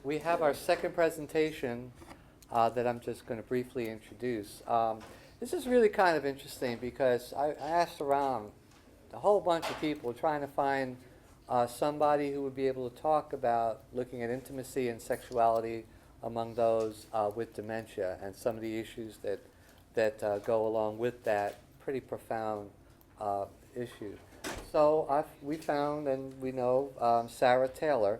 We have our second presentation that I'm just going to briefly introduce. This is really kind of interesting because I asked around a whole bunch of people trying to find somebody who would be able to talk about looking at intimacy and sexuality among those with dementia and some of the issues that go along with that pretty profound issue. So we found, and we know, Sarah Taylor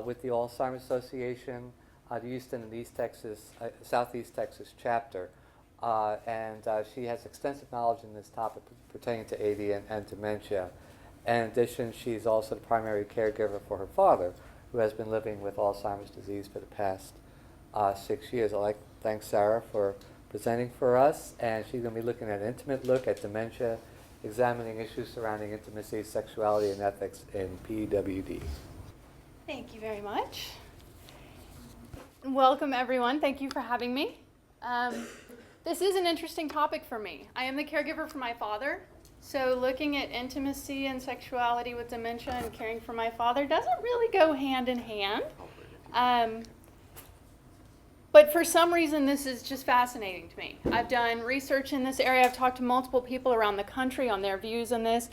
with the Alzheimer's Association, the Houston and East Texas, Southeast Texas chapter. And she has extensive knowledge in this topic pertaining to AD and dementia. In addition, she's also the primary caregiver for her father, who has been living with Alzheimer's disease for the past 6 years. I'd like to thank Sarah for presenting for us, and she's going to be looking at an intimate look at dementia, examining issues surrounding intimacy, sexuality, and ethics in PWD. Thank you very much. Welcome, everyone. Thank you for having me. This is an interesting topic for me. I am the caregiver for my father, so looking at intimacy and sexuality with dementia and caring for my father doesn't really go hand in hand. But for some reason, this is just fascinating to me. I've done research in this area. I've talked to multiple people around the country on their views on this.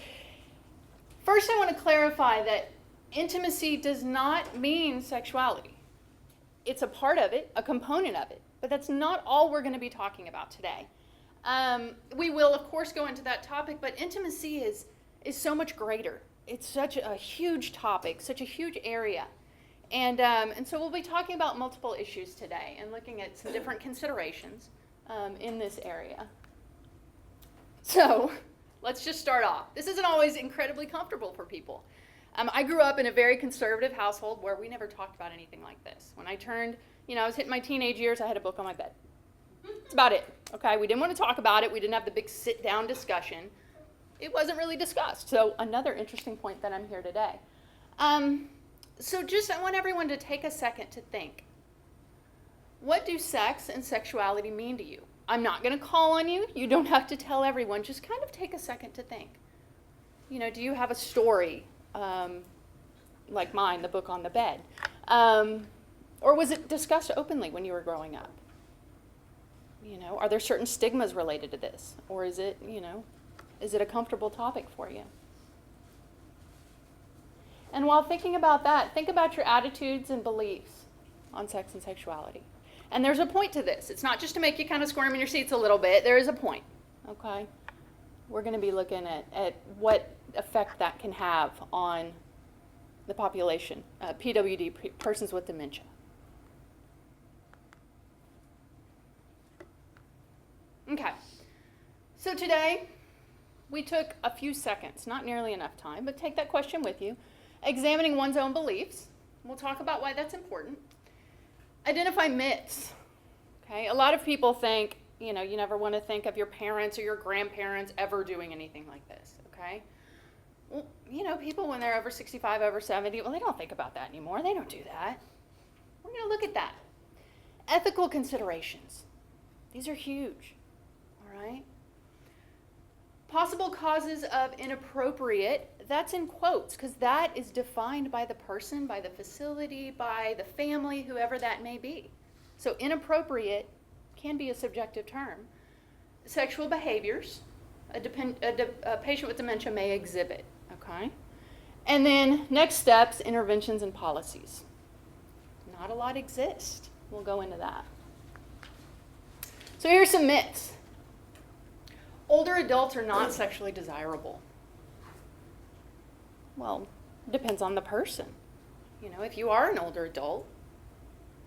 First, I want to clarify that intimacy does not mean sexuality. It's a part of it, a component of it, but that's not all we're going to be talking about today. We will, of course, go into that topic, but intimacy is so much greater. It's such a huge topic, such a huge area. And so we'll be talking about multiple issues today and looking at some different considerations in this area. So let's just start off. This isn't always incredibly comfortable for people. I grew up in a very conservative household where we never talked about anything like this. When I turned, I was hitting my teenage years, I had a book on my bed. That's about it, okay? We didn't want to talk about it. We didn't have the big sit-down discussion. It wasn't really discussed. So another interesting point that I'm here today. So I want everyone to take a second to think. What do sex and sexuality mean to you? I'm not going to call on you. You don't have to tell everyone. Just kind of take a second to think. Do you have a story like mine, the book on the bed? Or was it discussed openly when you were growing up? Are there certain stigmas related to this? Or is it a comfortable topic for you? And while thinking about that, think about your attitudes and beliefs on sex and sexuality. And there's a point to this. It's not just to make you kind of squirm in your seats a little bit. There is a point, okay? We're going to be looking at what effect that can have on the population, PWD, persons with dementia. Okay, so today we took a few seconds, not nearly enough time, but take that question with you. Examining one's own beliefs. We'll talk about why that's important. Identify myths. Okay, a lot of people think, you never want to think of your parents or your grandparents ever doing anything like this, okay? Well, people when they're over 65, over 70, well, they don't think about that anymore. They don't do that. We're going to look at that. Ethical considerations. These are huge, all right? Possible causes of inappropriate, that's in quotes, because that is defined by the person, by the facility, by the family, whoever that may be. So inappropriate can be a subjective term. Sexual behaviors a patient with dementia may exhibit, okay? And then next steps, interventions and policies. Not a lot exist. We'll go into that. So here's some myths. Older adults are not sexually desirable. Well, it depends on the person. If you are an older adult,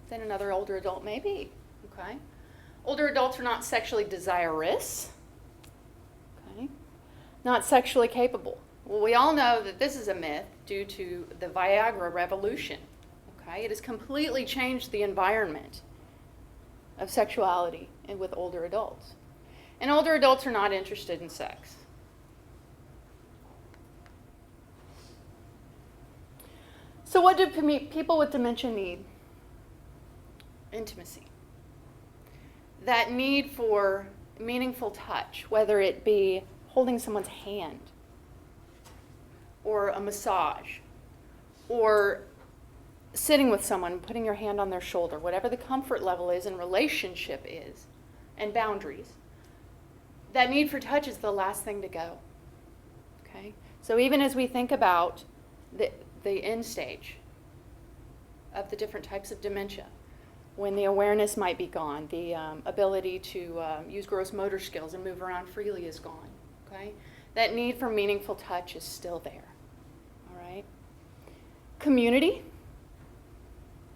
then another older adult may be, okay? Older adults are not sexually desirous, okay? Not sexually capable. Well, we all know that this is a myth due to the Viagra revolution, okay? It has completely changed the environment of sexuality with older adults. And older adults are not interested in sex. So what do people with dementia need? Intimacy. That need for meaningful touch, whether it be holding someone's hand, or a massage, or sitting with someone, putting your hand on their shoulder, whatever the comfort level is and relationship is, and boundaries, that need for touch is the last thing to go. Okay? So even as we think about the end stage of the different types of dementia, when the awareness might be gone, the ability to use gross motor skills and move around freely is gone. Okay? That need for meaningful touch is still there. All right? Community.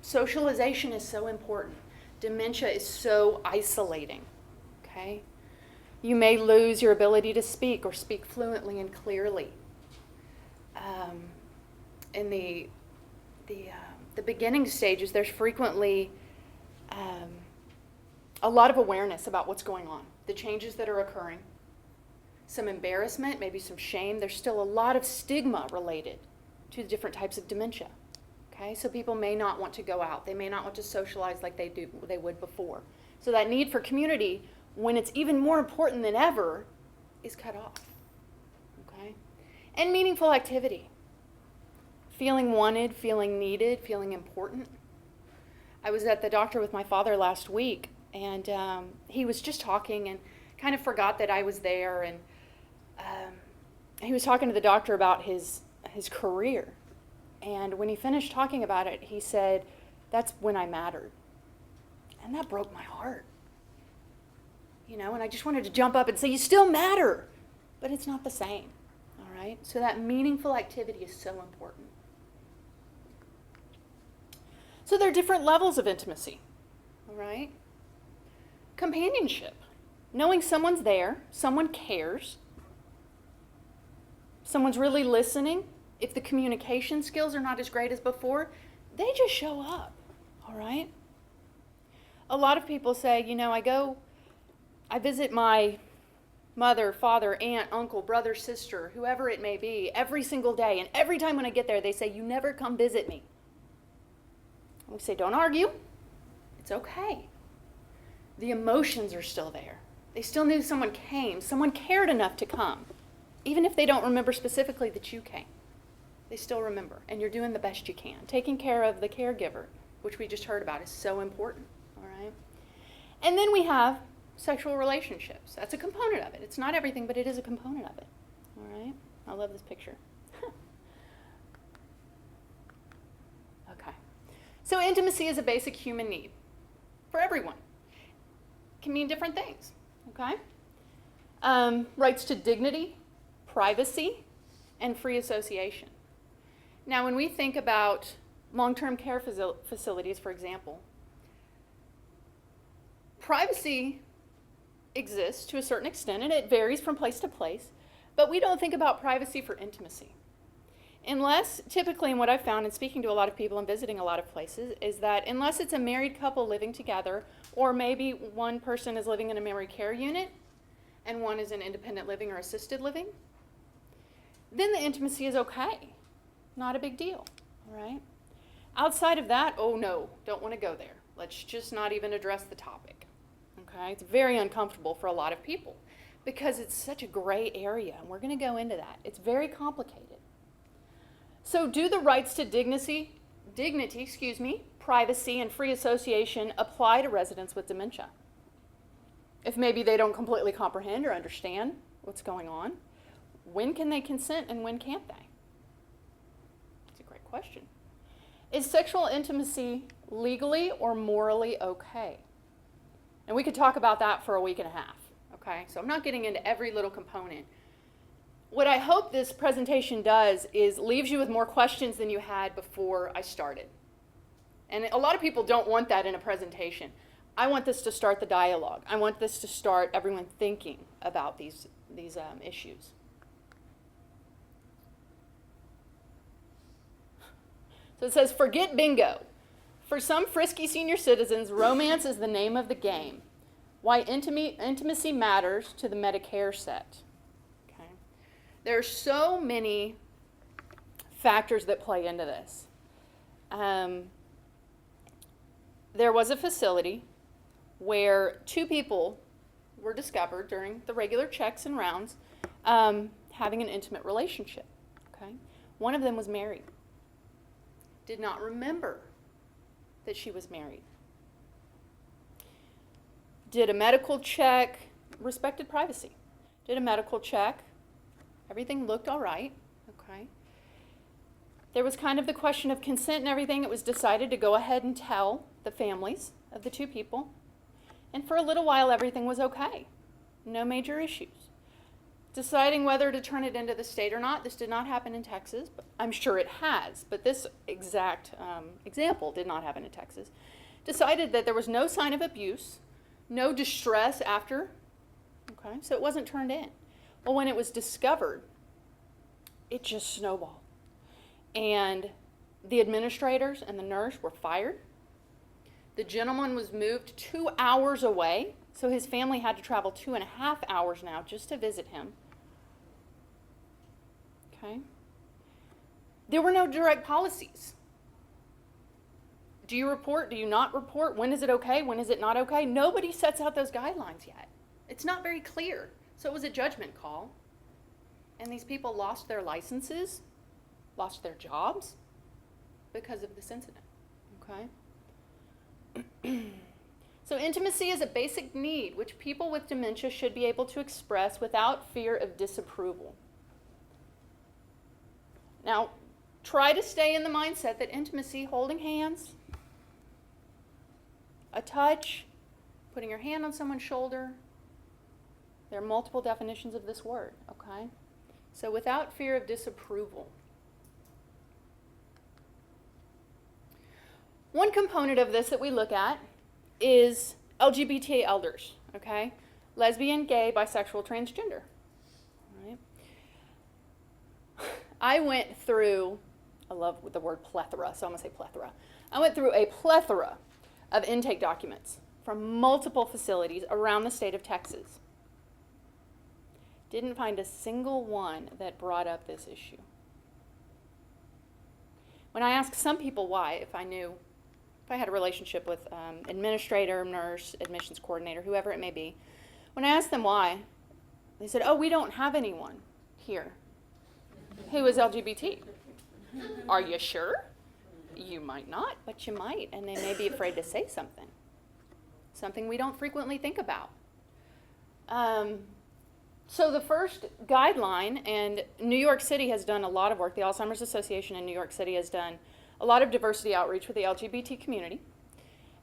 Socialization is so important. Dementia is so isolating. Okay? You may lose your ability to speak or speak fluently and clearly. In the beginning stages, there's frequently a lot of awareness about what's going on, the changes that are occurring, some embarrassment, maybe some shame. There's still a lot of stigma related to the different types of dementia. Okay, so people may not want to go out. They may not want to socialize like they would before. So that need for community, when it's even more important than ever, is cut off. Okay? And meaningful activity. Feeling wanted, feeling needed, feeling important. I was at the doctor with my father last week, and he was just talking and kind of forgot that I was there, and he was talking to the doctor about his career. And when he finished talking about it, he said, "That's when I mattered." And that broke my heart. You know, and I just wanted to jump up and say, "You still matter," but it's not the same. All right? So that meaningful activity is so important. So there are different levels of intimacy. All right? Companionship. Knowing someone's there, someone cares, someone's really listening. If the communication skills are not as great as before, they just show up. All right? A lot of people say, you know, I visit my mother, father, aunt, uncle, brother, sister, whoever it may be, every single day. And every time when I get there, they say, "You never come visit me." We say, don't argue. It's okay. The emotions are still there. They still knew someone came. Someone cared enough to come. Even if they don't remember specifically that you came, they still remember. And you're doing the best you can. Taking care of the caregiver, which we just heard about, is so important. All right? And then we have sexual relationships. That's a component of it. It's not everything, but it is a component of it. All right? I love this picture. Okay. So intimacy is a basic human need for everyone. It can mean different things. Okay? Rights to dignity, privacy, and free association. Now, when we think about long-term care facilities, for example, privacy exists to a certain extent, and it varies from place to place, but we don't think about privacy for intimacy. Unless, typically, and what I've found in speaking to a lot of people and visiting a lot of places, is that unless it's a married couple living together, or maybe one person is living in a memory care unit, and one is in independent living or assisted living, then the intimacy is okay. Not a big deal, all right? Outside of that, oh no, don't want to go there. Let's just not even address the topic, okay? It's very uncomfortable for a lot of people because it's such a gray area, and we're going to go into that. It's very complicated. So do the rights to dignity, privacy, and free association apply to residents with dementia? If maybe they don't completely comprehend or understand what's going on, when can they consent and when can't they? That's a great question. Is sexual intimacy legally or morally okay? And we could talk about that for a week and a half, okay? So I'm not getting into every little component. What I hope this presentation does is leaves you with more questions than you had before I started. And a lot of people don't want that in a presentation. I want this to start the dialogue. I want this to start everyone thinking about these issues. So it says, forget bingo. For some frisky senior citizens, romance is the name of the game. Why intimacy matters to the Medicare set. Okay. There are so many factors that play into this. There was a facility where two people were discovered during the regular checks and rounds having an intimate relationship. Okay. One of them was married. Did not remember that she was married. Did a medical check, respected privacy. Did a medical check. Everything looked all right. Okay. There was kind of the question of consent and everything. It was decided to go ahead and tell the families of the two people. And for a little while, everything was okay. No major issues. Deciding whether to turn it into the state or not. This did not happen in Texas. But I'm sure it has, but this exact example did not happen in Texas. Decided that there was no sign of abuse, no distress after. Okay, so it wasn't turned in. Well, when it was discovered, it just snowballed. And the administrators and the nurse were fired. The gentleman was moved 2 hours away, so his family had to travel 2.5 hours now just to visit him. Okay. There were no direct policies. Do you report? Do you not report? When is it okay? When is it not okay? Nobody sets out those guidelines yet. It's not very clear. So it was a judgment call. And these people lost their licenses, lost their jobs because of this incident. Okay? So intimacy is a basic need which people with dementia should be able to express without fear of disapproval. Now, try to stay in the mindset that intimacy, holding hands, a touch, putting your hand on someone's shoulder, there are multiple definitions of this word, okay? So without fear of disapproval. One component of this that we look at is Lgbt Elders, okay? Lesbian, gay, bisexual, transgender. All right. I went through, I love the word plethora, so I'm going to say plethora. I went through a plethora of intake documents from multiple facilities around the state of Texas. Didn't find a single one that brought up this issue. When I asked some people why, if I had a relationship with administrator, nurse, admissions coordinator, whoever it may be, when I asked them why, they said, oh, we don't have anyone here who is LGBT. Are you sure? You might not, but you might, and they may be afraid to say something. Something we don't frequently think about. So the first guideline, and New York City has done a lot of work, the Alzheimer's Association in New York City has done a lot of diversity outreach with the LGBT community.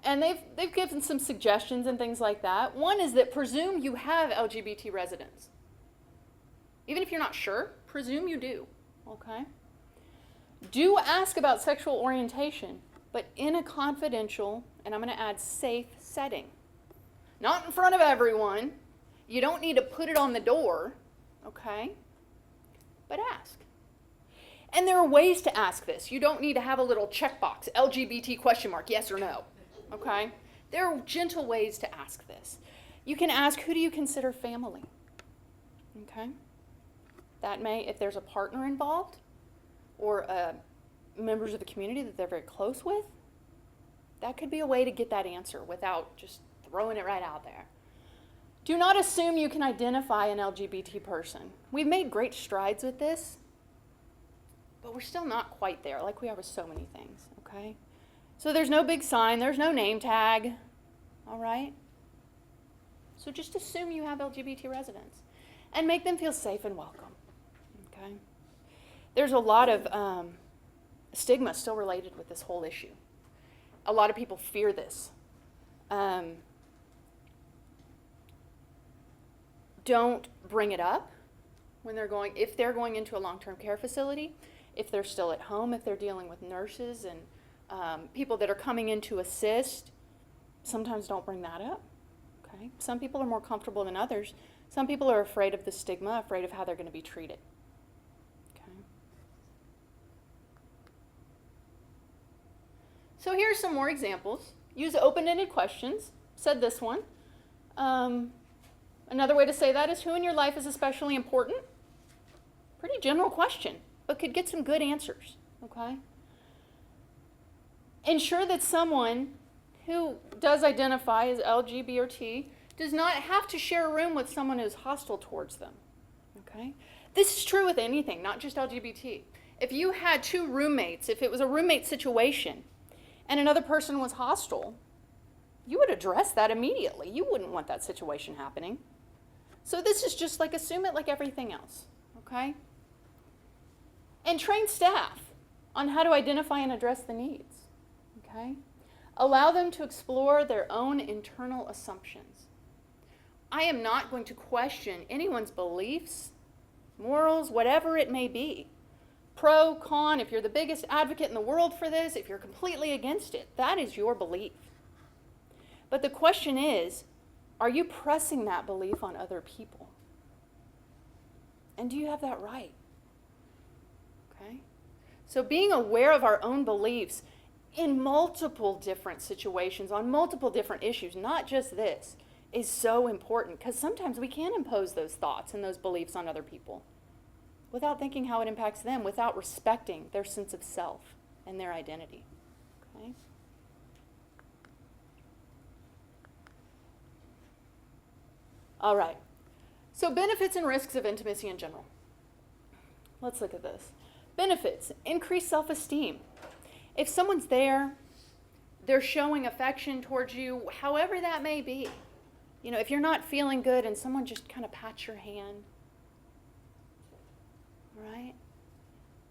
And they've given some suggestions and things like that. One is that presume you have LGBT residents. Even if you're not sure, presume you do, okay? Do ask about sexual orientation, but in a confidential, and I'm going to add safe setting. Not in front of everyone. You don't need to put it on the door, okay? But ask. And there are ways to ask this. You don't need to have a little checkbox, LGBT question mark, yes or no, okay? There are gentle ways to ask this. You can ask, who do you consider family? Okay? That may, if there's a partner involved or members of the community that they're very close with, that could be a way to get that answer without just throwing it right out there. Do not assume you can identify an LGBT person. We've made great strides with this, but we're still not quite there, like we are with so many things, okay? So there's no big sign, there's no name tag, all right? So just assume you have LGBT residents and make them feel safe and welcome, okay? There's a lot of stigma still related with this whole issue. A lot of people fear this. Don't bring it up when if they're going into a long-term care facility, if they're still at home, if they're dealing with nurses and people that are coming in to assist, sometimes don't bring that up, okay? Some people are more comfortable than others. Some people are afraid of the stigma, afraid of how they're going to be treated, okay? So here's some more examples. Use open-ended questions. Said this one. Another way to say that is, who in your life is especially important? Pretty general question, but could get some good answers, okay? Ensure that someone who does identify as LGBT or T does not have to share a room with someone who's hostile towards them, okay? This is true with anything, not just LGBT. If you had two roommates, if it was a roommate situation, and another person was hostile, you would address that immediately. You wouldn't want that situation happening. So this is just like, assume it like everything else, okay? And train staff on how to identify and address the needs, okay? Allow them to explore their own internal assumptions. I am not going to question anyone's beliefs, morals, whatever it may be. Pro, con, if you're the biggest advocate in the world for this, if you're completely against it, that is your belief. But the question is, are you pressing that belief on other people? And do you have that right? Okay? So being aware of our own beliefs in multiple different situations, on multiple different issues, not just this, is so important, because sometimes we can impose those thoughts and those beliefs on other people without thinking how it impacts them, without respecting their sense of self and their identity. Okay? All right. So benefits and risks of intimacy in general. Let's look at this. Benefits: increased self-esteem. If someone's there, they're showing affection towards you, however that may be. You know, if you're not feeling good and someone just kind of pats your hand, right?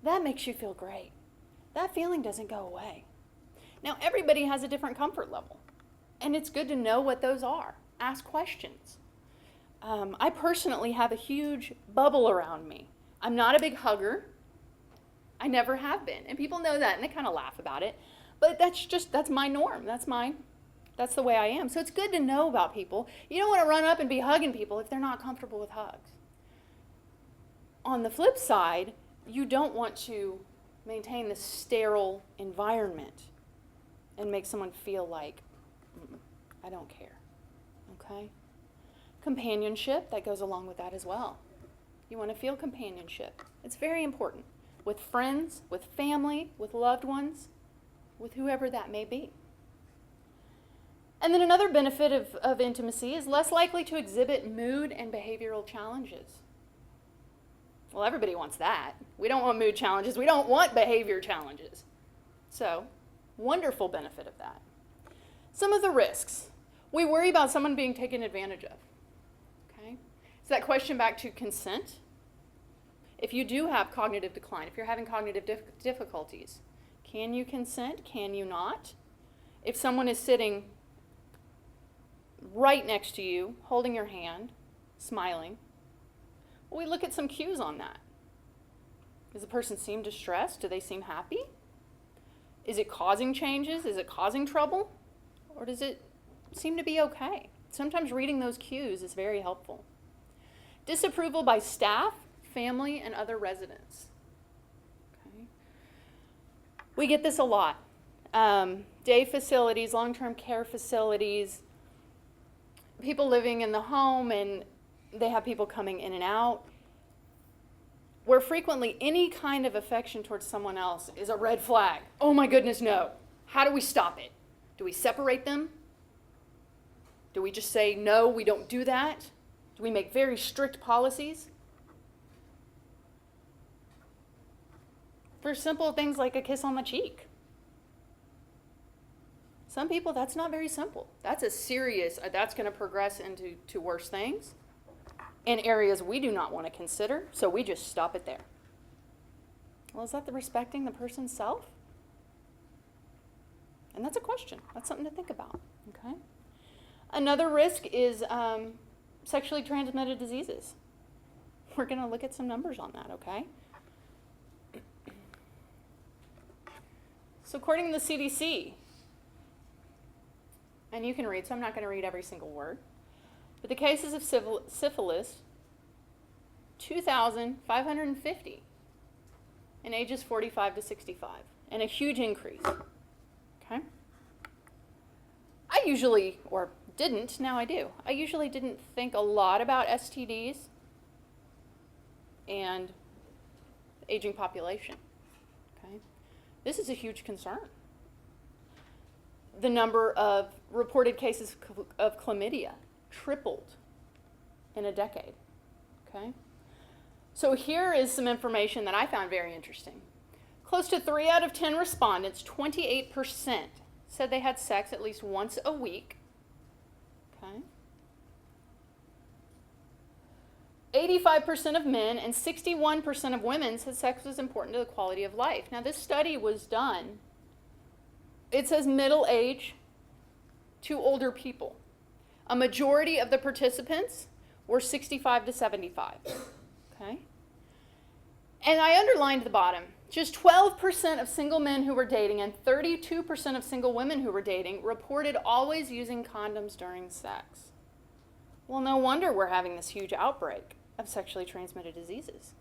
That makes you feel great. That feeling doesn't go away. Now, everybody has a different comfort level, and it's good to know what those are. Ask questions. I personally have a huge bubble around me. I'm not a big hugger. I never have been. And people know that, and they kind of laugh about it. But that's my norm. That's the way I am. So it's good to know about people. You don't want to run up and be hugging people if they're not comfortable with hugs. On the flip side, you don't want to maintain this sterile environment and make someone feel like, I don't care. Okay? Companionship, that goes along with that as well. You want to feel companionship. It's very important. With friends, with family, with loved ones, with whoever that may be. And then another benefit of intimacy is less likely to exhibit mood and behavioral challenges. Well, everybody wants that. We don't want mood challenges. We don't want behavior challenges. So, wonderful benefit of that. Some of the risks. We worry about someone being taken advantage of. Okay? So that question back to consent. If you do have cognitive decline, if you're having cognitive difficulties, can you consent? Can you not? If someone is sitting right next to you, holding your hand, smiling, well, we look at some cues on that. Does the person seem distressed? Do they seem happy? Is it causing changes? Is it causing trouble? Or does it seem to be okay? Sometimes reading those cues is very helpful. Disapproval by staff, family, and other residents. Okay. We get this a lot. Day facilities, long-term care facilities, people living in the home and they have people coming in and out, where frequently any kind of affection towards someone else is a red flag. Oh my goodness, no. How do we stop it? Do we separate them? Do we just say, no, we don't do that? Do we make very strict policies? For simple things like a kiss on the cheek. Some people, that's not very simple. That's a serious, that's going to progress into worse things in areas we do not want to consider, so we just stop it there. Well, is that the respecting the person's self? And that's a question. That's something to think about, okay? Another risk is sexually transmitted diseases. We're going to look at some numbers on that, okay? So according to the CDC, and you can read, so I'm not going to read every single word, but the cases of syphilis, 2,550 in ages 45 to 65, and a huge increase, okay? I usually, or didn't, now I do, I usually didn't think a lot about STDs and aging population, okay? This is a huge concern. The number of reported cases of chlamydia tripled in a decade, okay? So here is some information that I found very interesting. Close to 3 out of 10 respondents, 28%, said they had sex at least once a week. Okay. 85% of men and 61% of women said sex was important to the quality of life. Now, this study was done, it says middle age to older people. A majority of the participants were 65 to 75. Okay? And I underlined the bottom. Just 12% of single men who were dating and 32% of single women who were dating reported always using condoms during sex. Well, no wonder we're having this huge outbreak of sexually transmitted diseases.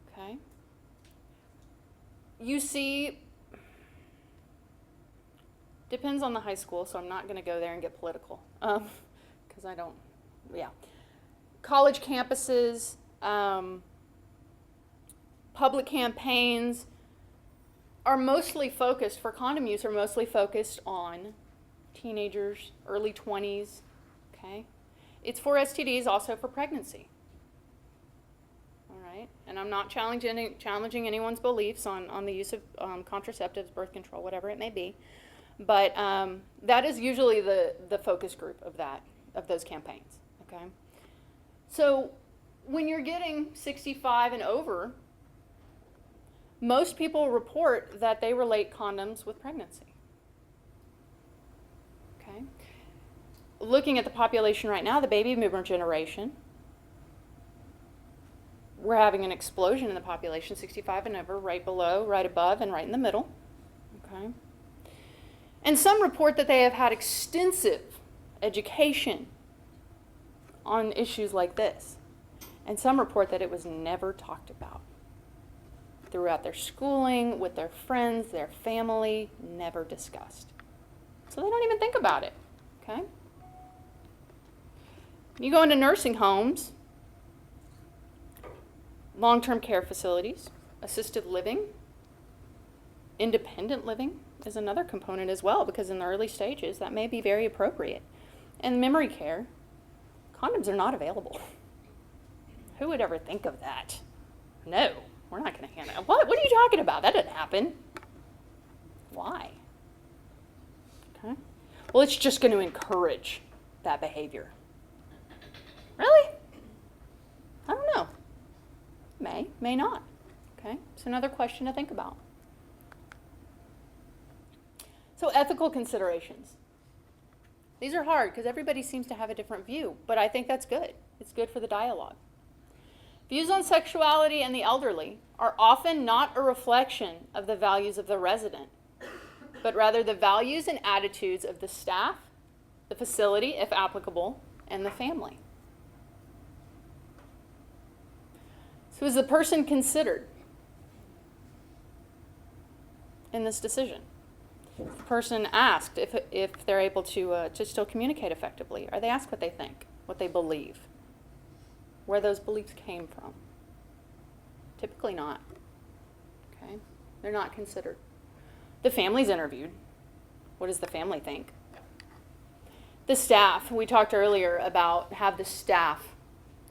Okay? You see, depends on the high school, so I'm not going to go there and get political, because I don't, yeah. College campuses, public campaigns are mostly focused, for condom use, are mostly focused on teenagers, early 20s, okay? It's for STDs, also for pregnancy. All right? And I'm not challenging anyone's beliefs on the use of contraceptives, birth control, whatever it may be. But that is usually the focus group of those campaigns, okay? So when you're getting 65 and over, most people report that they relate condoms with pregnancy. Okay? Looking at the population right now, the baby boomer generation, we're having an explosion in the population, 65 and over, right below, right above, and right in the middle. Okay? And some report that they have had extensive education on issues like this. And some report that it was never talked about. Throughout their schooling, with their friends, their family, never discussed. So they don't even think about it, okay? You go into nursing homes, long-term care facilities, assisted living, independent living is another component as well, because in the early stages that may be very appropriate. And memory care, condoms are not available. Who would ever think of that? No. We're not going to hand it. What are you talking about? That didn't happen. Why? Okay. Well, it's just going to encourage that behavior. Really? I don't know. May not. Okay. It's another question to think about. So ethical considerations. These are hard because everybody seems to have a different view, but I think that's good. It's good for the dialogue. Views on sexuality and the elderly are often not a reflection of the values of the resident, but rather the values and attitudes of the staff, the facility, if applicable, and the family. So is the person considered in this decision? The person asked if they're able to still communicate effectively. Are they asked what they think, what they believe, where those beliefs came from? Typically not. Okay? They're not considered. The family's interviewed. What does the family think? The staff, we talked earlier about have the staff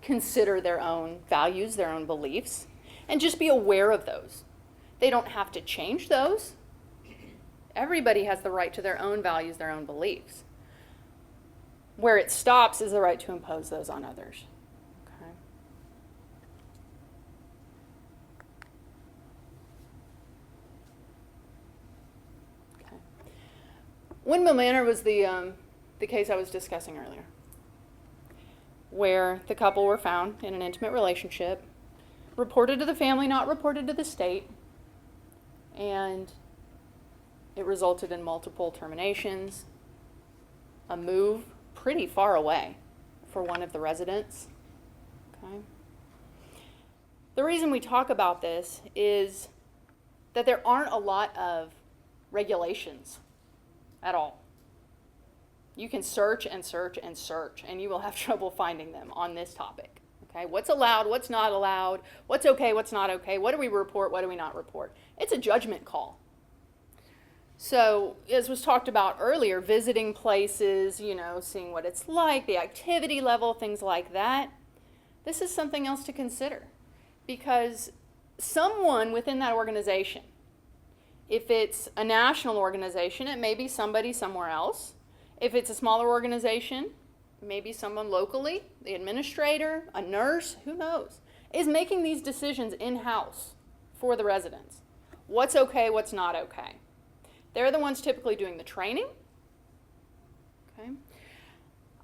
consider their own values, their own beliefs, and just be aware of those. They don't have to change those. Everybody has the right to their own values, their own beliefs. Where it stops is the right to impose those on others. Windmill Manor was the case I was discussing earlier, where the couple were found in an intimate relationship, reported to the family, not reported to the state, and it resulted in multiple terminations, a move pretty far away for one of the residents. Okay. The reason we talk about this is that there aren't a lot of regulations at all. You can search and search and search, and you will have trouble finding them on this topic. Okay, what's allowed, what's not allowed, what's okay, what's not okay, what do we report, what do we not report? It's a judgment call. So, as was talked about earlier, visiting places, seeing what it's like, the activity level, things like that. This is something else to consider, because someone within that organization If it's a national organization, it may be somebody somewhere else. If it's a smaller organization, maybe someone locally, the administrator, a nurse, who knows, is making these decisions in-house for the residents. What's okay, what's not okay. They're the ones typically doing the training. Okay.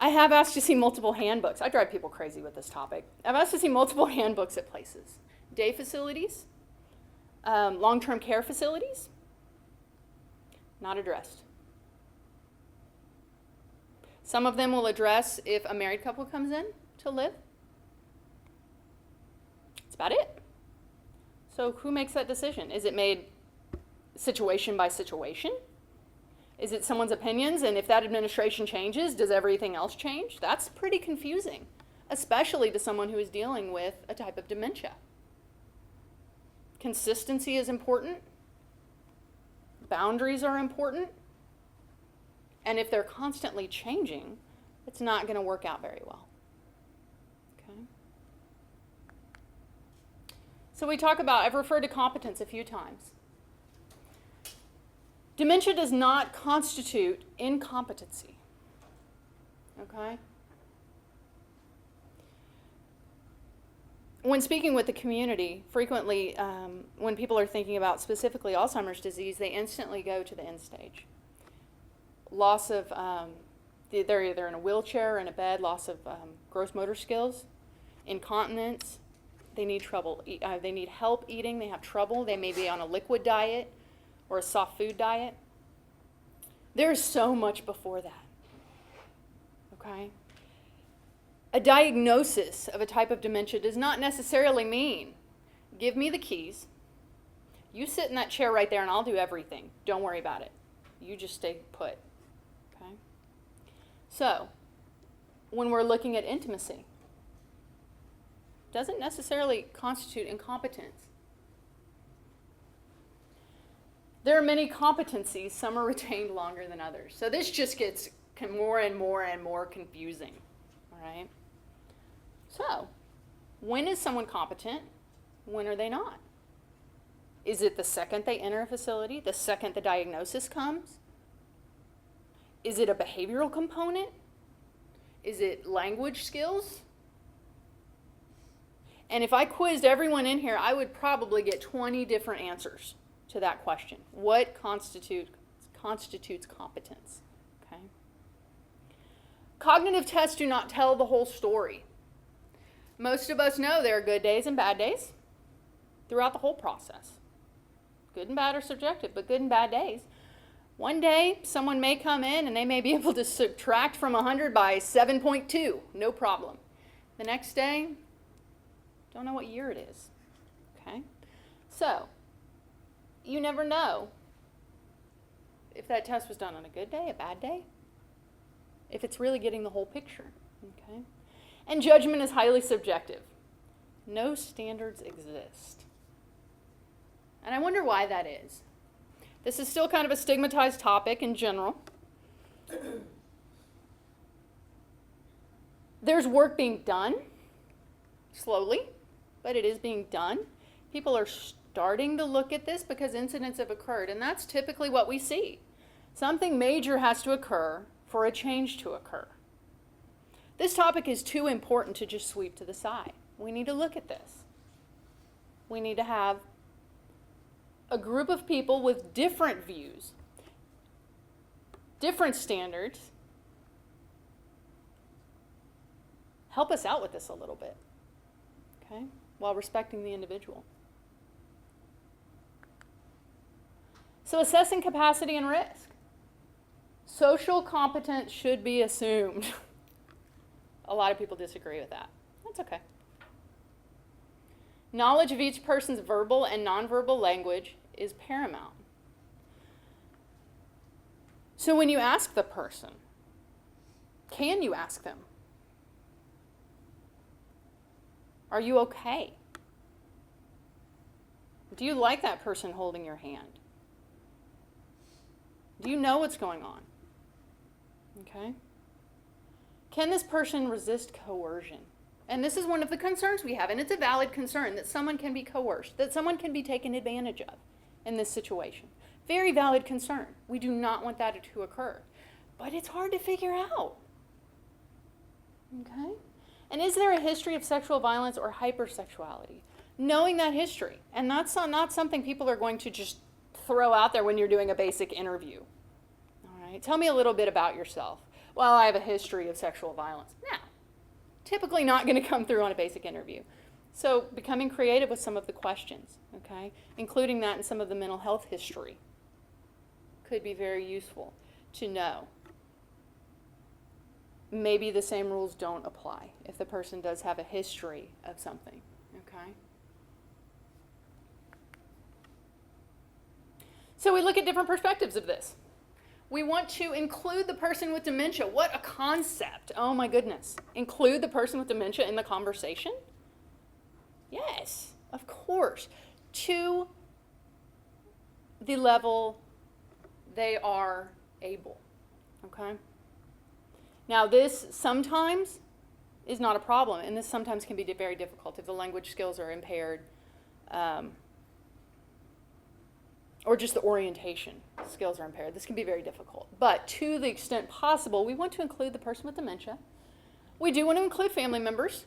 I have asked to see multiple handbooks. I drive people crazy with this topic. I've asked to see multiple handbooks at places. Day facilities, long-term care facilities, not addressed. Some of them will address if a married couple comes in to live. That's about it. So who makes that decision? Is it made situation by situation? Is it someone's opinions, and if that administration changes, does everything else change? That's pretty confusing, especially to someone who is dealing with a type of dementia. Consistency is important. Boundaries are important. And if they're constantly changing, it's not going to work out very well. Okay? So I've referred to competence a few times. Dementia does not constitute incompetency. Okay? When speaking with the community, frequently when people are thinking about specifically Alzheimer's disease, they instantly go to the end stage. Loss of, they're either in a wheelchair or in a bed, loss of gross motor skills, incontinence, they need help eating, they have trouble, they may be on a liquid diet or a soft food diet. There's so much before that, okay? A diagnosis of a type of dementia does not necessarily mean, give me the keys, you sit in that chair right there and I'll do everything. Don't worry about it. You just stay put. Okay? So, when we're looking at intimacy, doesn't necessarily constitute incompetence. There are many competencies, some are retained longer than others. So this just gets more and more and more confusing. All right? So, when is someone competent? When are they not? Is it the second they enter a facility? The second the diagnosis comes? Is it a behavioral component? Is it language skills? And if I quizzed everyone in here, I would probably get 20 different answers to that question. What constitutes competence? Okay. Cognitive tests do not tell the whole story. Most of us know there are good days and bad days throughout the whole process. Good and bad are subjective, but good and bad days. One day, someone may come in and they may be able to subtract from 100 by 7.2, no problem. The next day, don't know what year it is. Okay? So, you never know if that test was done on a good day, a bad day, if it's really getting the whole picture. Okay? And judgment is highly subjective. No standards exist. And I wonder why that is. This is still kind of a stigmatized topic in general. There's work being done, slowly, but it is being done. People are starting to look at this because incidents have occurred, and that's typically what we see. Something major has to occur for a change to occur. This topic is too important to just sweep to the side. We need to look at this. We need to have a group of people with different views, different standards, help us out with this a little bit, okay, while respecting the individual. So assessing capacity and risk. Social competence should be assumed. A lot of people disagree with that. That's okay. Knowledge of each person's verbal and nonverbal language is paramount. So when you ask the person, can you ask them, are you okay? Do you like that person holding your hand? Do you know what's going on? Okay? Can this person resist coercion? And this is one of the concerns we have, and it's a valid concern that someone can be coerced, that someone can be taken advantage of in this situation. Very valid concern. We do not want that to occur. But it's hard to figure out. Okay? And is there a history of sexual violence or hypersexuality? Knowing that history. And that's not something people are going to just throw out there when you're doing a basic interview. All right? Tell me a little bit about yourself. Well, I have a history of sexual violence. Now, typically not going to come through on a basic interview. So becoming creative with some of the questions, okay? Including that in some of the mental health history could be very useful to know. Maybe the same rules don't apply if the person does have a history of something, okay? So we look at different perspectives of this. We want to include the person with dementia. What a concept. Oh my goodness. Include the person with dementia in the conversation? Yes, of course. To the level they are able, okay? Now this sometimes is not a problem, and this sometimes can be very difficult if the language skills are impaired, or just the orientation skills are impaired. This can be very difficult. But to the extent possible, we want to include the person with dementia. We do want to include family members.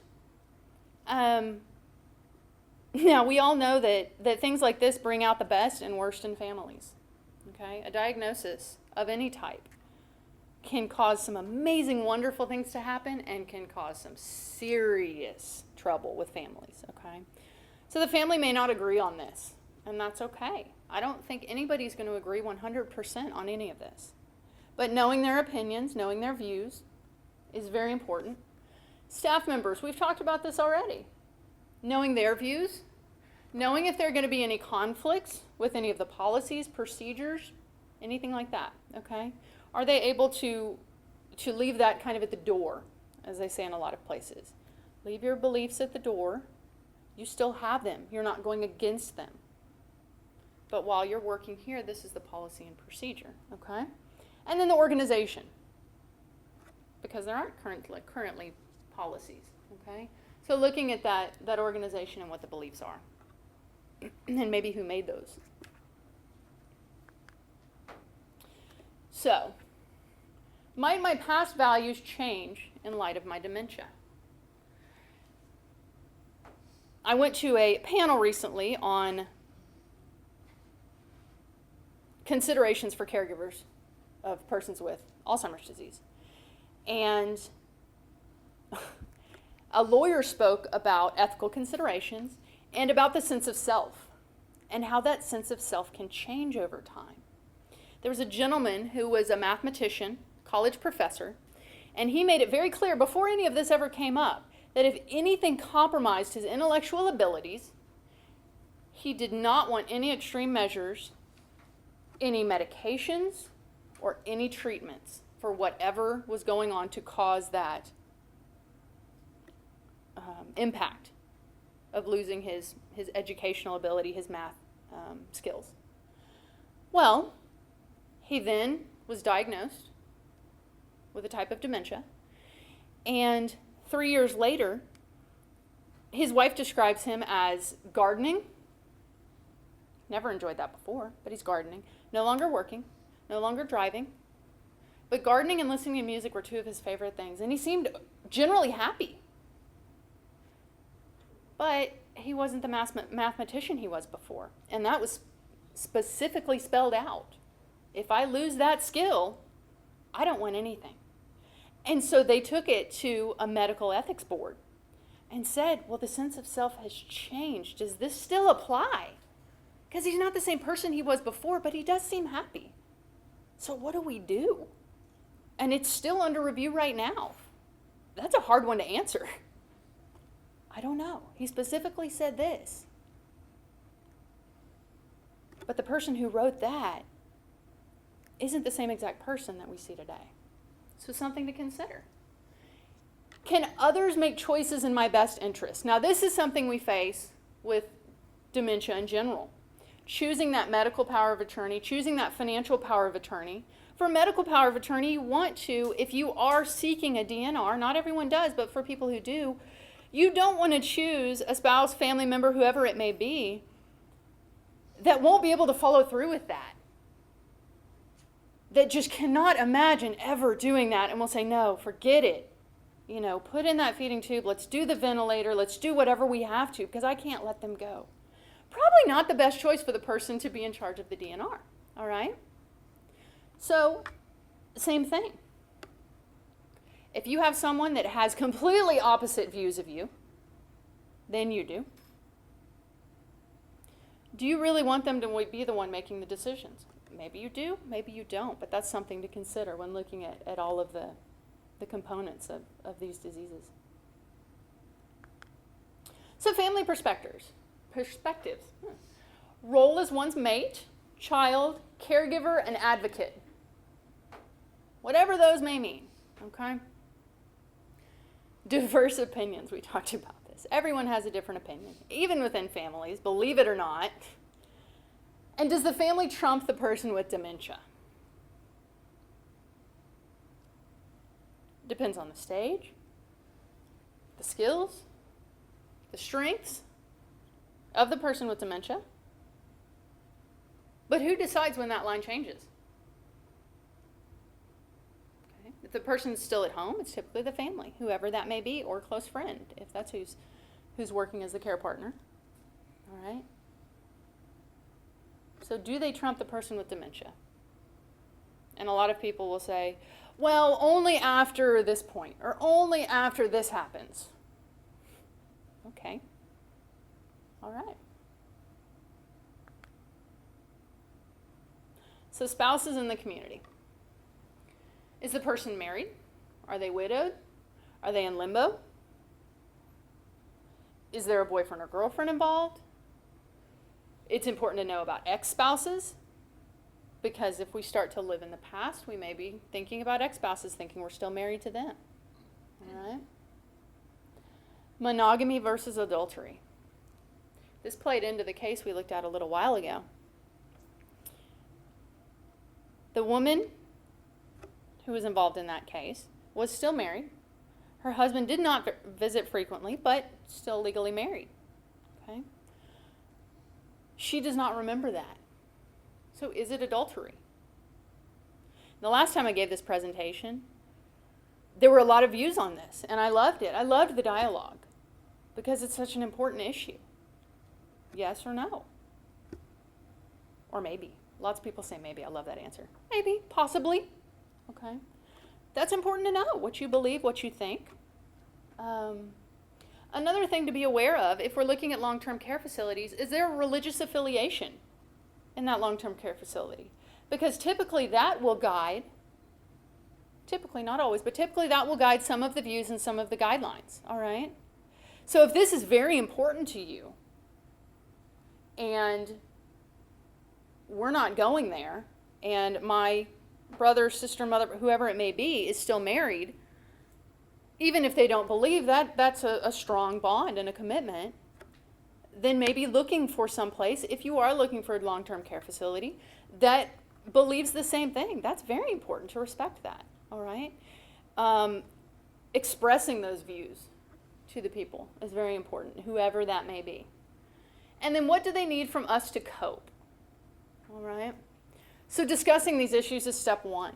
Now, we all know that things like this bring out the best and worst in families. Okay? A diagnosis of any type can cause some amazing, wonderful things to happen and can cause some serious trouble with families. Okay? So the family may not agree on this, and that's okay. I don't think anybody's going to agree 100% on any of this. But knowing their opinions, knowing their views is very important. Staff members, we've talked about this already. Knowing their views, knowing if there are going to be any conflicts with any of the policies, procedures, anything like that, okay? Are they able to leave that kind of at the door, as they say in a lot of places? Leave your beliefs at the door. You still have them. You're not going against them. But while you're working here, this is the policy and procedure, okay? And then the organization, because there aren't currently policies, okay? So looking at that organization and what the beliefs are, and maybe who made those. So, might my past values change in light of my dementia? I went to a panel recently on considerations for caregivers of persons with Alzheimer's disease. And a lawyer spoke about ethical considerations and about the sense of self and how that sense of self can change over time. There was a gentleman who was a mathematician, college professor, and he made it very clear before any of this ever came up that if anything compromised his intellectual abilities, he did not want any extreme measures, any medications, or any treatments for whatever was going on to cause that impact of losing his educational ability, his math skills. Well, he then was diagnosed with a type of dementia, and 3 years later, his wife describes him as gardening. Never enjoyed that before, but he's gardening. No longer working, no longer driving. But gardening and listening to music were two of his favorite things, and he seemed generally happy. But he wasn't the mathematician he was before, and that was specifically spelled out. If I lose that skill, I don't want anything. And so they took it to a medical ethics board and said, well, the sense of self has changed. Does this still apply? Because he's not the same person he was before, but he does seem happy. So what do we do? And it's still under review right now. That's a hard one to answer. I don't know. He specifically said this. But the person who wrote that isn't the same exact person that we see today. So something to consider. Can others make choices in my best interest? Now, this is something we face with dementia in general. Choosing that medical power of attorney, choosing that financial power of attorney. For medical power of attorney, you want to, if you are seeking a DNR, not everyone does, but for people who do, you don't want to choose a spouse, family member, whoever it may be, that won't be able to follow through with that. that just cannot imagine ever doing that and will say, no, forget it. Put in that feeding tube, let's do the ventilator, let's do whatever we have to, because I can't let them go. Probably not the best choice for the person to be in charge of the DNR, all right? So, same thing. If you have someone that has completely opposite views of you than you do, do you really want them to be the one making the decisions? Maybe you do, maybe you don't, but that's something to consider when looking at all of the components of these diseases. So family perspectives. Role as one's mate, child, caregiver, and advocate. Whatever those may mean, okay? Diverse opinions, we talked about this. Everyone has a different opinion, even within families, believe it or not. And does the family trump the person with dementia? Depends on the stage, the skills, the strengths of the person with dementia. But who decides when that line changes? Okay. If the person's still at home, it's typically the family, whoever that may be, or a close friend, if that's who's working as the care partner. All right? So do they trump the person with dementia? And a lot of people will say, well, only after this point, or only after this happens. Okay. All right. So spouses in the community. Is the person married? Are they widowed? Are they in limbo? Is there a boyfriend or girlfriend involved? It's important to know about ex-spouses, because if we start to live in the past, we may be thinking about ex-spouses, thinking we're still married to them. All right? Monogamy versus adultery. This played into the case we looked at a little while ago. The woman who was involved in that case was still married. Her husband did not visit frequently, but still legally married. Okay? She does not remember that. So is it adultery? The last time I gave this presentation, there were a lot of views on this, and I loved it. I loved the dialogue because it's such an important issue. Yes or no? Or maybe. Lots of people say maybe. I love that answer. Maybe, possibly. Okay. That's important to know, what you believe, what you think. Another thing to be aware of, if we're looking at long-term care facilities, is there a religious affiliation in that long-term care facility? Because typically that will guide, typically, not always, but typically that will guide some of the views and some of the guidelines, all right? So if this is very important to you, and we're not going there, and my brother, sister, mother, whoever it may be, is still married, even if they don't believe that, that's a strong bond and a commitment, then maybe looking for someplace, if you are looking for a long-term care facility, that believes the same thing. That's very important to respect that, all right? Expressing those views to the people is very important, whoever that may be. And then what do they need from us to cope? All right? So discussing these issues is step one.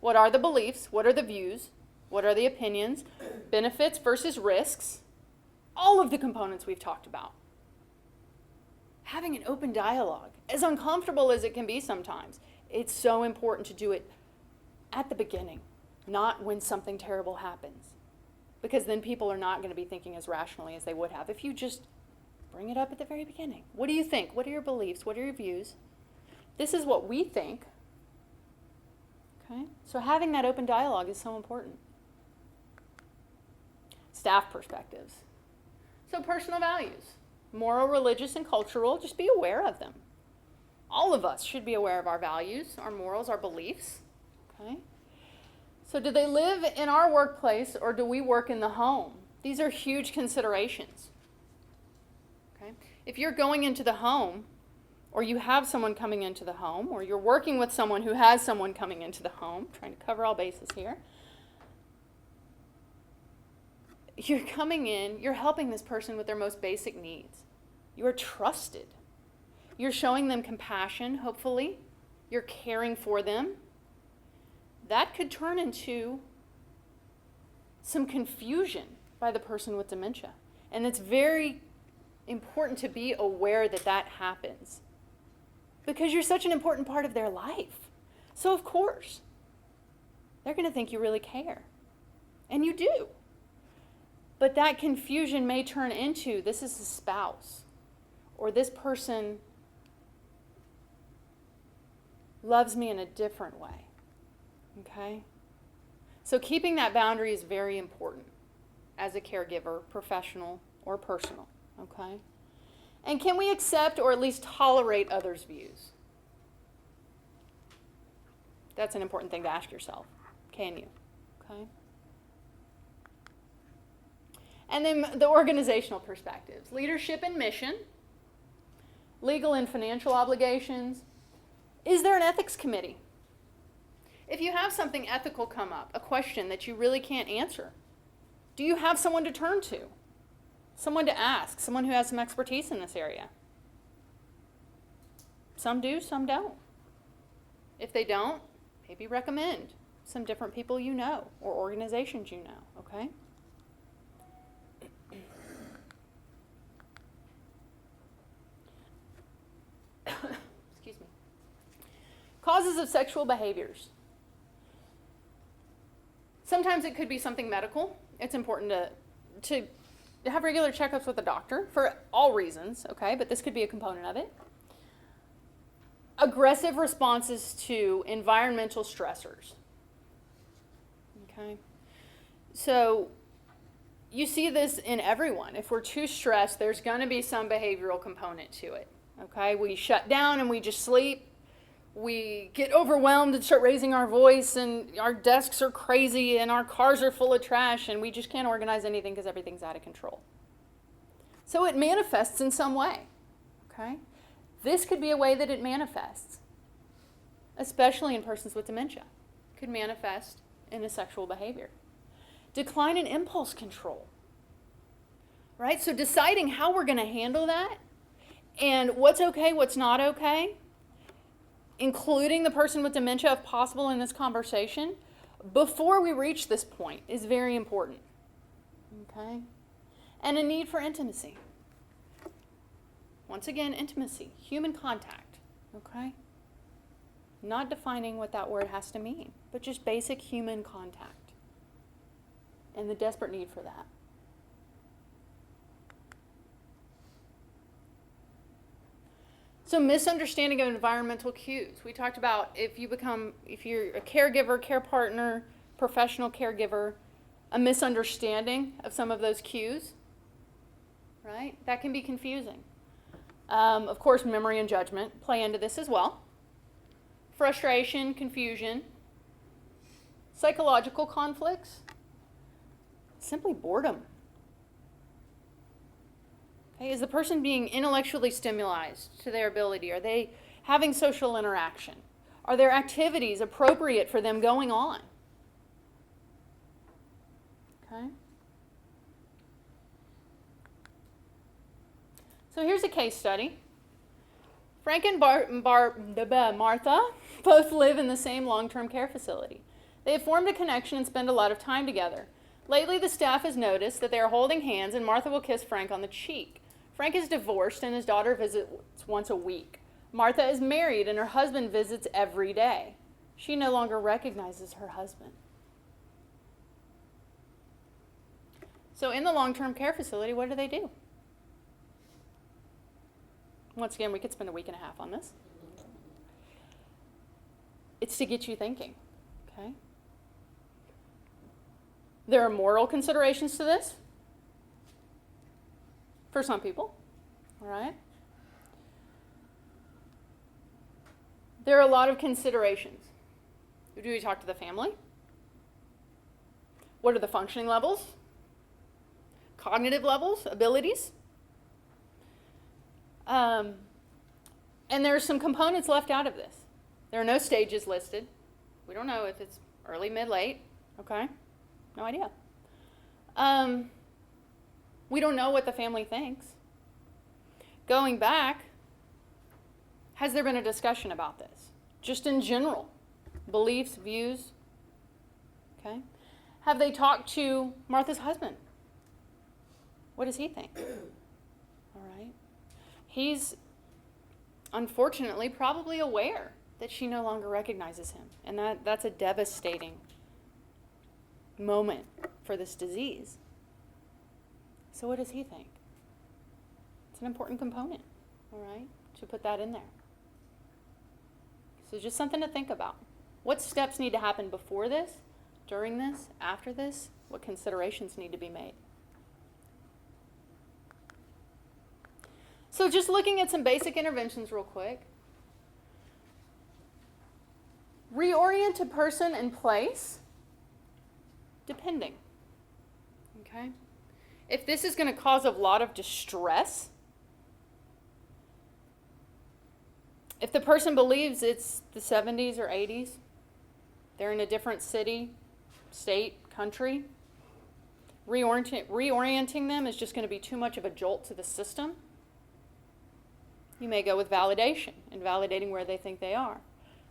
What are the beliefs? What are the views? What are the opinions? Benefits versus risks? All of the components we've talked about. Having an open dialogue, as uncomfortable as it can be sometimes, it's so important to do it at the beginning, not when something terrible happens. Because then people are not going to be thinking as rationally as they would have if you just bring it up at the very beginning. What do you think? What are your beliefs? What are your views? This is what we think. Okay? So having that open dialogue is so important. Staff perspectives. So personal values, moral, religious, and cultural, just be aware of them. All of us should be aware of our values, our morals, our beliefs. Okay? So do they live in our workplace or do we work in the home? These are huge considerations. Okay? If you're going into the home, or you have someone coming into the home, or you're working with someone who has someone coming into the home, trying to cover all bases here, you're coming in, you're helping this person with their most basic needs. You are trusted. You're showing them compassion, hopefully. You're caring for them. that could turn into some confusion by the person with dementia. And it's very important to be aware that that happens, because you're such an important part of their life. So of course, they're going to think you really care. And you do. But that confusion may turn into, this is a spouse, or this person loves me in a different way. Okay? So keeping that boundary is very important as a caregiver, professional or personal. Okay? And can we accept or at least tolerate others' views? That's an important thing to ask yourself. Can you? Okay? And then the organizational perspectives. Leadership and mission. Legal and financial obligations. Is there an ethics committee? If you have something ethical come up, a question that you really can't answer, do you have someone to turn to? Someone to ask, someone who has some expertise in this area? Some do, some don't. If they don't, maybe recommend some different people you know or organizations you know, okay? Excuse me. Causes of sexual behaviors. Sometimes it could be something medical. It's important to have regular checkups with a doctor for all reasons, okay? But this could be a component of it. Aggressive responses to environmental stressors. Okay? So you see this in everyone. If we're too stressed, there's going to be some behavioral component to it. Okay? We shut down and we just sleep. We get overwhelmed and start raising our voice, and our desks are crazy and our cars are full of trash, and we just can't organize anything because everything's out of control. So it manifests in some way. Okay? This could be a way that it manifests, especially in persons with dementia. It could manifest in a sexual behavior. Decline in impulse control. Right? So deciding how we're going to handle that and what's okay, what's not okay, including the person with dementia if possible in this conversation, before we reach this point is very important. Okay? And a need for intimacy. Once again, intimacy, human contact. Okay? Not defining what that word has to mean, but just basic human contact. And the desperate need for that. So misunderstanding of environmental cues. We talked about if you're a caregiver, care partner, professional caregiver, a misunderstanding of some of those cues, right? That can be confusing. Of course, memory and judgment play into this as well. Frustration, confusion, psychological conflicts, simply boredom. Okay, is the person being intellectually stimulated to their ability? Are they having social interaction? Are their activities appropriate for them going on? Okay. So here's a case study. Frank and Martha both live in the same long-term care facility. They have formed a connection and spend a lot of time together. Lately, the staff has noticed that they are holding hands, and Martha will kiss Frank on the cheek. Frank is divorced, and his daughter visits once a week. Martha is married, and her husband visits every day. She no longer recognizes her husband. So in the long-term care facility, what do? Once again, we could spend a week and a half on this. It's to get you thinking, okay? There are moral considerations to this for some people, all right? There are a lot of considerations. Do we talk to the family? What are the functioning levels? Cognitive levels, abilities? And there are some components left out of this. There are no stages listed. We don't know if it's early, mid, late, okay? No idea. We don't know what the family thinks. Going back, has there been a discussion about this? Just in general, beliefs, views, Okay? Have they talked to Martha's husband? What does he think? All right? He's, unfortunately, probably aware that she no longer recognizes him. And that's a devastating moment for this disease. So what does he think? It's an important component, all right? Should put that in there. So just something to think about. What steps need to happen before this, during this, after this? What considerations need to be made? So just looking at some basic interventions real quick. Reorient a person and place, depending. Okay? If this is going to cause a lot of distress, if the person believes it's the 70s or 80s, they're in a different city, state, country, reorienting them is just going to be too much of a jolt to the system. You may go with validation and validating where they think they are.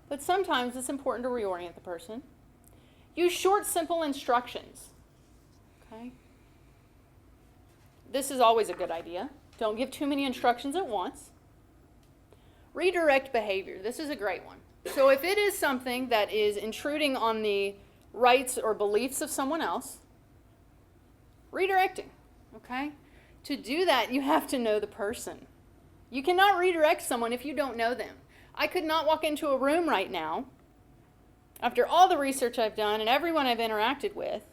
But sometimes it's important to reorient the person. Use short, simple instructions. Okay? This is always a good idea. Don't give too many instructions at once. Redirect behavior. This is a great one. So if it is something that is intruding on the rights or beliefs of someone else, redirecting. Okay? To do that, you have to know the person. You cannot redirect someone if you don't know them. I could not walk into a room right now, after all the research I've done and everyone I've interacted with,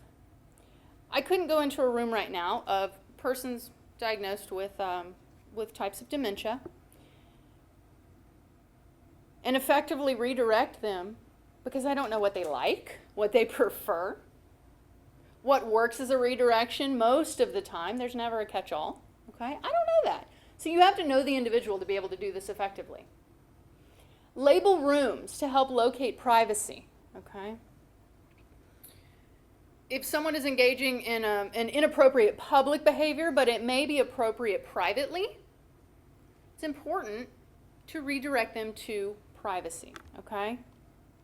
I couldn't go into a room right now of persons diagnosed with types of dementia and effectively redirect them because I don't know what they like, what they prefer, what works as a redirection most of the time. There's never a catch-all. Okay? I don't know that. So you have to know the individual to be able to do this effectively. Label rooms to help locate privacy. Okay? If someone is engaging in an inappropriate public behavior, but it may be appropriate privately, it's important to redirect them to privacy. Okay?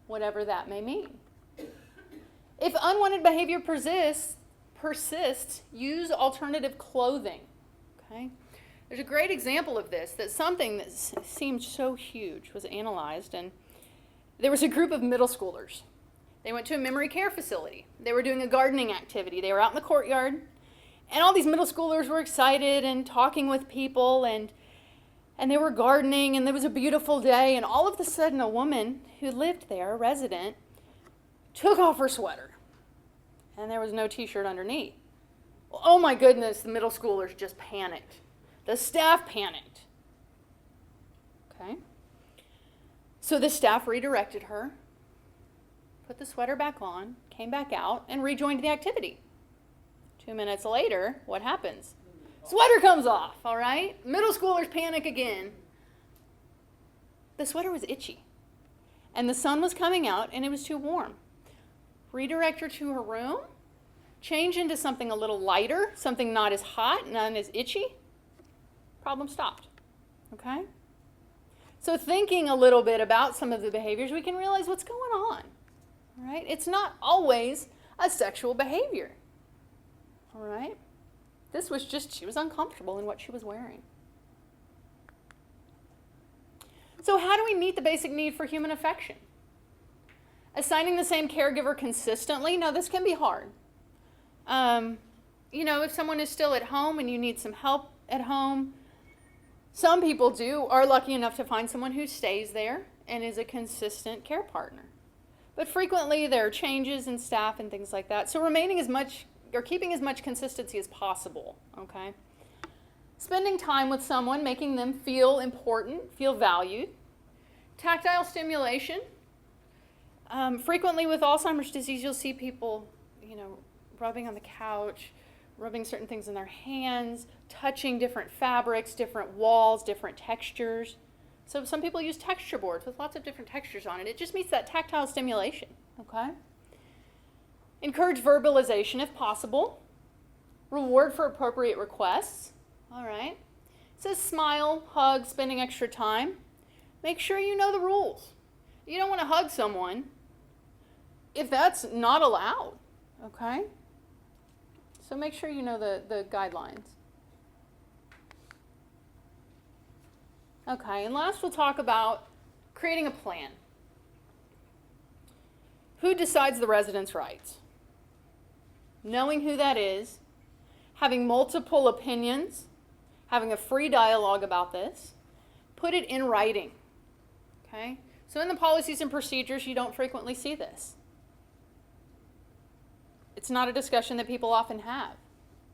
Whatever that may mean. If unwanted behavior persists, use alternative clothing. Okay? There's a great example of this, that something that seemed so huge was analyzed, and there was a group of middle schoolers. They went to a memory care facility. They were doing a gardening activity. They were out in the courtyard, and all these middle schoolers were excited and talking with people, and they were gardening, and there was a beautiful day, and all of a sudden a woman who lived there, a resident, took off her sweater, and there was no t-shirt underneath. Well, oh my goodness, the middle schoolers just panicked. The staff panicked. Okay? So the staff redirected her, put the sweater back on, came back out, and rejoined the activity. 2 minutes later, what happens? Sweater comes off, all right? Middle schoolers panic again. The sweater was itchy, and the sun was coming out, and it was too warm. Redirect her to her room, change into something a little lighter, something not as hot, not as itchy. Problem stopped. Okay? So thinking a little bit about some of the behaviors, we can realize what's going on. All right? It's not always a sexual behavior. All right? This was just, she was uncomfortable in what she was wearing. So how do we meet the basic need for human affection? Assigning the same caregiver consistently? Now, this can be hard. If someone is still at home and you need some help at home, some people are lucky enough to find someone who stays there and is a consistent care partner. But frequently there are changes in staff and things like that. So keeping as much consistency as possible, okay? Spending time with someone, making them feel important, feel valued. Tactile stimulation. Frequently with Alzheimer's disease, you'll see people, rubbing on the couch, rubbing certain things in their hands, touching different fabrics, different walls, different textures. So some people use texture boards with lots of different textures on it. It just meets that tactile stimulation, okay? Encourage verbalization if possible. Reward for appropriate requests, all right? It says smile, hug, spending extra time. Make sure you know the rules. You don't want to hug someone if that's not allowed. Okay? So make sure you know the guidelines. Okay, and last we'll talk about creating a plan. Who decides the residents' rights? Knowing who that is, having multiple opinions, having a free dialogue about this, put it in writing. Okay? So in the policies and procedures, you don't frequently see this. It's not a discussion that people often have,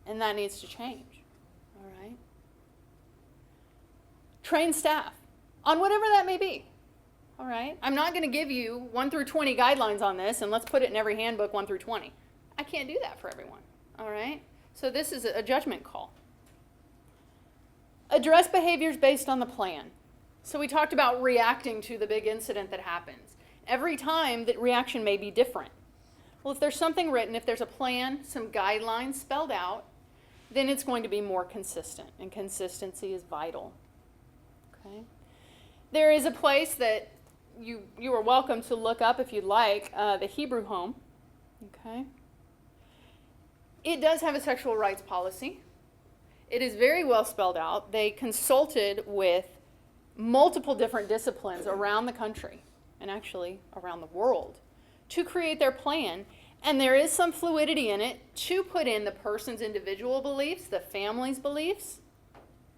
and that needs to change. All right? Train staff on whatever that may be. All right? I'm not going to give you 1 through 20 guidelines on this, and let's put it in every handbook 1 through 20. I can't do that for everyone. All right? So this is a judgment call. Address behaviors based on the plan. So we talked about reacting to the big incident that happens. Every time that reaction may be different. Well, if there's something written, if there's a plan, some guidelines spelled out, then it's going to be more consistent, and consistency is vital. Okay? There is a place that you are welcome to look up if you'd like, the Hebrew Home. Okay? It does have a sexual rights policy. It is very well spelled out. They consulted with multiple different disciplines around the country, and actually around the world, to create their plan. And there is some fluidity in it to put in the person's individual beliefs, the family's beliefs.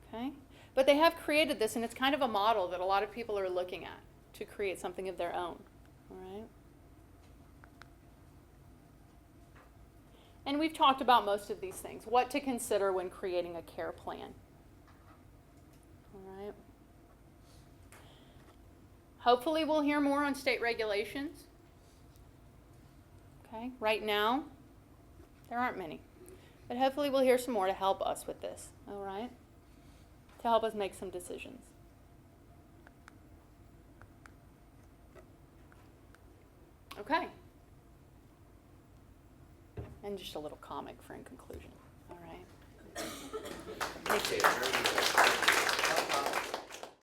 Okay? But they have created this, and it's kind of a model that a lot of people are looking at to create something of their own. All right? And we've talked about most of these things. What to consider when creating a care plan. All right? Hopefully we'll hear more on state regulations. Okay? Right now, there aren't many. But hopefully we'll hear some more to help us with this. All right? To help us make some decisions. Okay. And just a little comic for in conclusion. All right. Thank you.